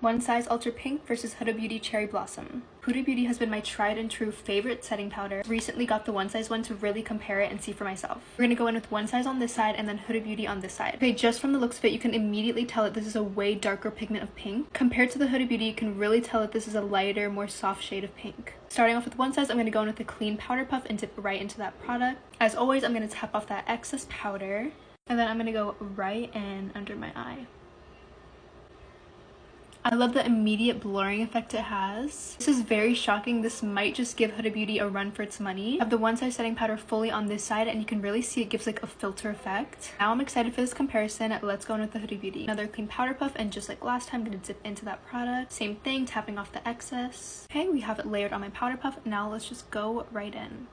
One Size Ultra Pink versus Huda Beauty Cherry Blossom. Huda Beauty has been my tried and true favorite setting powder. Recently got the One Size one to really compare it and see for myself. We're gonna go in with One Size on this side and then Huda Beauty on this side. Okay, just from the looks of it, you can immediately tell that this is a way darker pigment of pink. Compared to the Huda Beauty, you can really tell that this is a lighter, more soft shade of pink. Starting off with One Size, I'm gonna go in with a clean powder puff and dip right into that product. As always, I'm gonna tap off that excess powder and then I'm gonna go right in under my eye. I love the immediate blurring effect it has. This is very shocking. This might just give Huda Beauty a run for its money. I have the One Size setting powder fully on this side and you can really see it gives like a filter effect. Now I'm excited for this comparison. Let's go in with the Huda Beauty. Another clean powder puff and just like last time, I'm gonna dip into that product. Same thing, tapping off the excess. Okay, we have it layered on my powder puff. Now let's just go right in.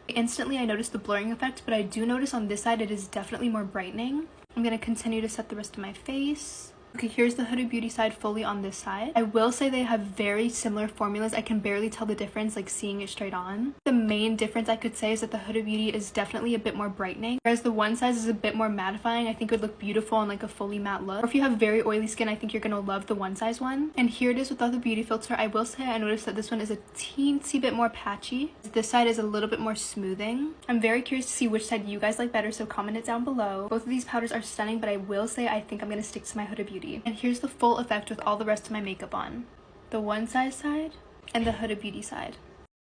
Instantly I noticed the blurring effect, but I do notice on this side it is definitely more brightening. I'm gonna continue to set the rest of my face. Okay, here's the Huda Beauty side fully on this side. I will say they have very similar formulas. I can barely tell the difference like seeing it straight on. The main difference I could say is that the Huda Beauty is definitely a bit more brightening, whereas the One Size is a bit more mattifying. I think it would look beautiful on like a fully matte look. Or if you have very oily skin, I think you're gonna love the One Size one. And here it is without the beauty filter. I will say I noticed that this one is a teensy bit more patchy. This side is a little bit more smoothing. I'm very curious to see which side you guys like better, so comment it down below. Both of these powders are stunning, but I will say I think I'm gonna stick to my Huda Beauty. And here's the full effect with all the rest of my makeup on. The One Size side and the Huda Beauty side.